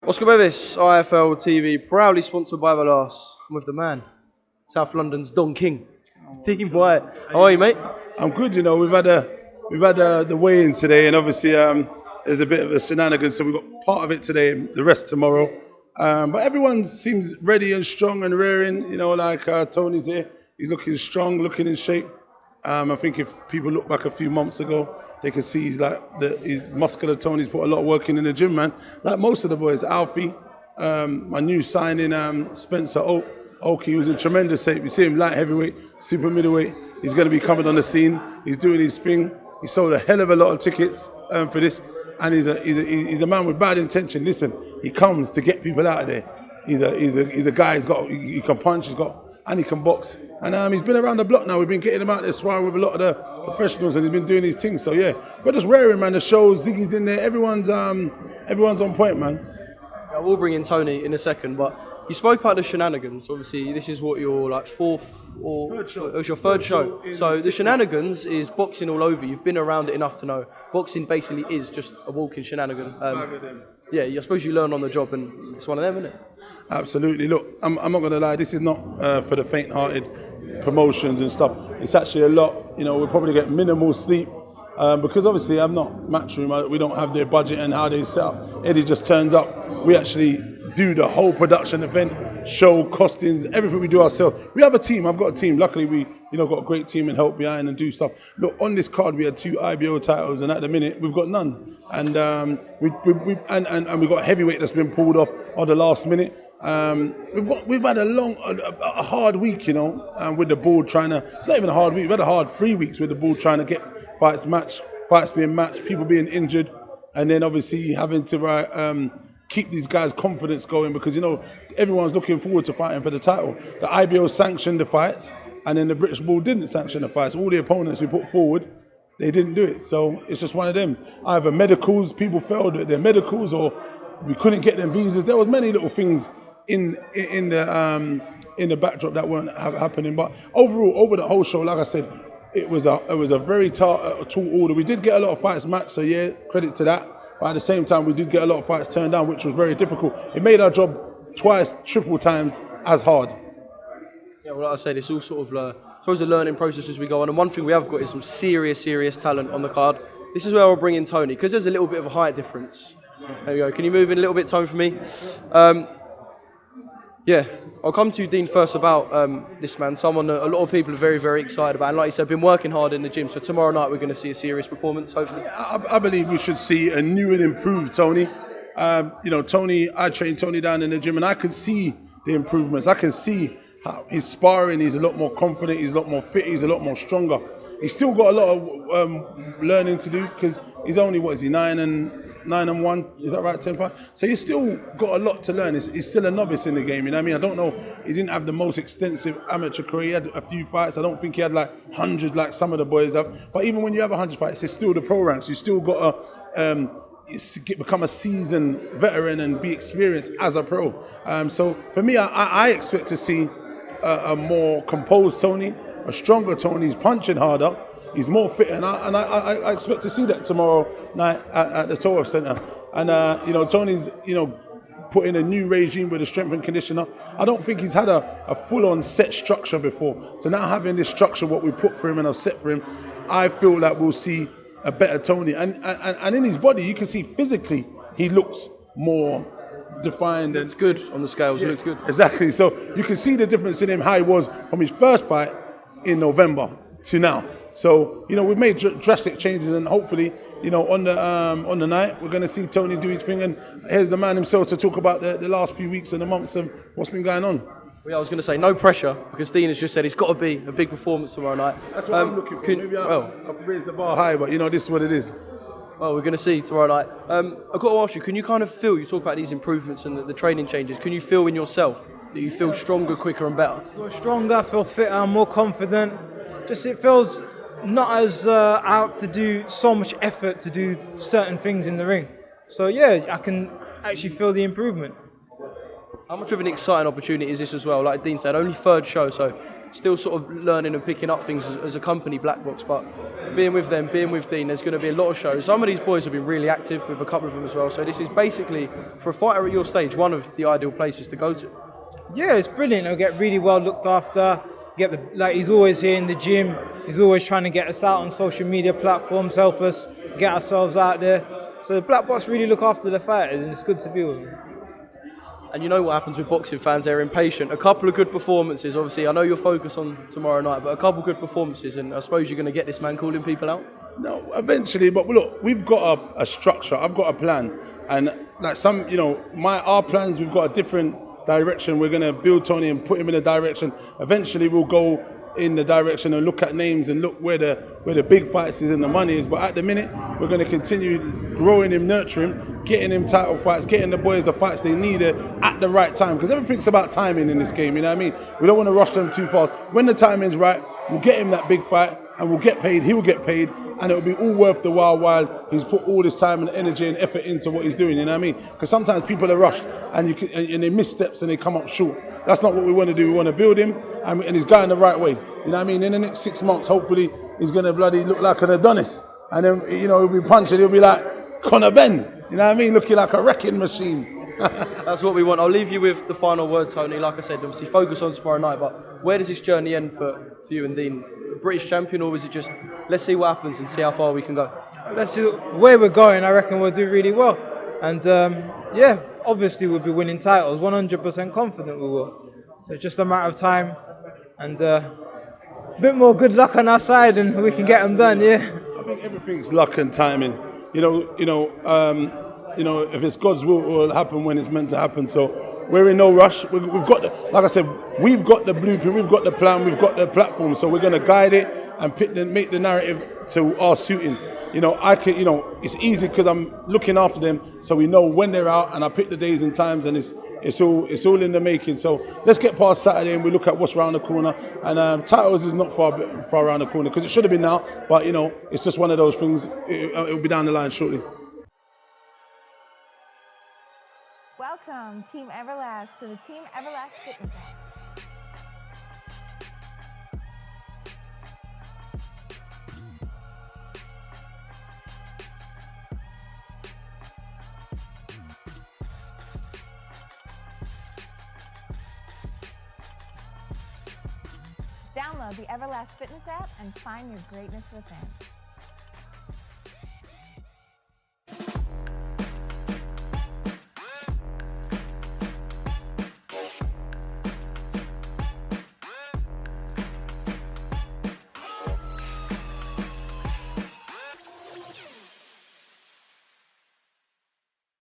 Oscar Bevis, IFL TV, proudly sponsored by Everlast. I'm with the man, South London's Don King, Team Whyte. How are you, mate? I'm good. You know, we've had the weigh-in today, and obviously there's a bit of a shenanigans. So we've got part of it today, the rest tomorrow. But everyone seems ready and strong and raring. You know, like Tony's here. He's looking strong, looking in shape. I think if people look back a few months ago, they can see he's muscular. Tony's put a lot of work in the gym, man. Like most of the boys, Alfie, my new signing, Spencer Oak, he was in tremendous shape. You see him light heavyweight, super middleweight. He's going to be coming on the scene. He's doing his thing. He sold a hell of a lot of tickets for this, and he's a man with bad intention. Listen, he comes to get people out of there. He's a guy. He can punch. And he can box. And he's been around the block now. We've been getting him out there sparring with a lot of the professionals, and he's been doing these things. So yeah, we're just raring, man. The shows, Ziggy's in there. Everyone's on point, man. I will bring in Tony in a second, but you spoke about the Shenanigans. Obviously, this is what your fourth or third show. It was your third show. So the Shenanigans is boxing all over. You've been around it enough to know boxing basically is just a walking shenanigan. Yeah, I suppose you learn on the job, and it's one of them, isn't it? Absolutely. Look, I'm not going to lie. This is not for the faint-hearted promotions and stuff. It's actually a lot. You know, we'll probably get minimal sleep because obviously I'm not Matchroom. We don't have their budget and how they set up. Eddie just turns up. We actually do the whole production event, show, costings, everything we do ourselves. We have a team. I've got a team. Luckily, we got a great team and help behind and do stuff. Look, on this card we had 2 IBO titles, and at the minute we've got none. And we've got heavyweight that's been pulled off at the last minute. We've had a hard week, you know, with the board trying to. It's not even a hard week. We've had a hard 3 weeks with the board trying to get fights being matched, people being injured, and then obviously having to keep these guys' confidence going because, you know, everyone's looking forward to fighting for the title. The IBO sanctioned the fights, and then the British Board didn't sanction the fights. All the opponents we put forward, they didn't do it. So it's just one of them. Either medicals, people failed at their medicals, or we couldn't get them visas. There was many little things in the backdrop that weren't happening. But overall, over the whole show, like I said, it was a very tall order. We did get a lot of fights matched, so yeah, credit to that. But at the same time, we did get a lot of fights turned down, which was very difficult. It made our job twice, triple times as hard. Yeah, well, like I said, it's all sort of, I suppose, a learning process as we go on. And one thing we have got is some serious talent on the card. This is where I'll bring in Tony, because there's a little bit of a height difference. There we go. Can you move in a little bit, Tony, for me? Yeah, I'll come to you, Dean, first about this man. Someone a lot of people are very, very excited about. And like you said, been working hard in the gym. So tomorrow night we're going to see a serious performance, hopefully. I believe we should see a new and improved Tony. You know, Tony, I trained Tony down in the gym, and I can see the improvements. I can see how he's sparring. He's a lot more confident. He's a lot more fit. He's a lot more stronger. He's still got a lot of learning to do because he's only, 9 and 1, is that right? 10-5. So he's still got a lot to learn. He's still a novice in the game. You know what I mean? I don't know. He didn't have the most extensive amateur career. He had a few fights. I don't think he had like 100 like some of the boys have. But even when you have 100 fights, it's still the pro ranks. You still got to become a seasoned veteran and be experienced as a pro. So for me, I expect to see a more composed Tony, a stronger Tony. He's punching harder. He's more fit, and I expect to see that tomorrow night at the Torah Centre. And you know, Tony's put in a new regime with a strength and conditioner. I don't think he's had a full-on set structure before. So now having this structure, what we put for him and have set for him, I feel that we'll see a better Tony. And in his body, you can see physically he looks more defined. It's good on the scales. Yeah, it looks good. Exactly. So you can see the difference in him, how he was from his first fight in November to now. So, you know, we've made drastic changes, and hopefully, you know, on the night, we're going to see Tony do his thing. And here's the man himself to talk about the last few weeks and the months of what's been going on. Well, yeah, I was going to say, no pressure, because Dean has just said it's got to be a big performance tomorrow night. That's what I'm looking for. Maybe I'll raise the bar high, but, you know, this is what it is. Well, we're going to see tomorrow night. I've got to ask you, can you kind of feel, you talk about these improvements and the training changes, can you feel in yourself that you feel stronger, quicker and better? I feel stronger, I feel fitter, more confident. Just it feels not as I have to do so much effort to do certain things in the ring. So yeah, I can actually feel the improvement. How much of an exciting opportunity is this as well? Like Dean said, only third show, so still sort of learning and picking up things as a company, Black Box, but being with them, being with Dean, there's going to be a lot of shows. Some of these boys have been really active, with a couple of them as well, so this is basically, for a fighter at your stage, one of the ideal places to go to. Yeah, it's brilliant. He'll get really well looked after. He's always here in the gym. He's always trying to get us out on social media platforms, help us get ourselves out there. So the Black Box really look after the fighters, and it's good to be with them. And you know what happens with boxing fans, they're impatient. A couple of good performances, obviously, I know you're focused on tomorrow night, but a couple of good performances, and I suppose you're going to get this man calling people out? No, eventually, but look, we've got a structure, I've got a plan, and like our plans, we've got a different direction. We're going to build Tony and put him in a direction. Eventually, we'll go in the direction and look at names and look where the big fights is and the money is. But at the minute, we're going to continue growing him, nurturing him, getting him title fights, getting the boys the fights they need at the right time. Because everything's about timing in this game, you know what I mean? We don't want to rush them too fast. When the timing's right, we'll get him that big fight and we'll get paid, he'll get paid, and it'll be all worth the while he's put all this time and energy and effort into what he's doing, you know what I mean? Because sometimes people are rushed and they miss steps and they come up short. That's not what we want to do. We want to build him and he's going the right way. You know what I mean? In the next 6 months, hopefully, he's going to bloody look like an Adonis. And then, he'll be punching, he'll be like Conor Ben. You know what I mean? Looking like a wrecking machine. That's what we want. I'll leave you with the final word, Tony. Like I said, obviously focus on tomorrow night, but where does this journey end for you and Dean? British champion, or is it just, let's see what happens and see how far we can go? That's where we're going. I reckon we'll do really well. And obviously we'll be winning titles. 100% confident we will. So it's just a matter of time and a bit more good luck on our side and we can get them done, yeah. I think everything's luck and timing. If it's God's will, it will happen when it's meant to happen. So we're in no rush. We've got, like I said, we've got the blueprint, we've got the plan, we've got the platform. So we're going to guide it and make the narrative to our suiting. It's easy because I'm looking after them, so we know when they're out, and I pick the days and times, and it's all in the making. So let's get past Saturday and we look at what's around the corner. And titles is not far around the corner because it should have been now, but it's just one of those things. It'll be down the line shortly. Welcome, Team Everlast, to the Team Everlast Fitness app. Download the Everlast Fitness app and find your greatness within.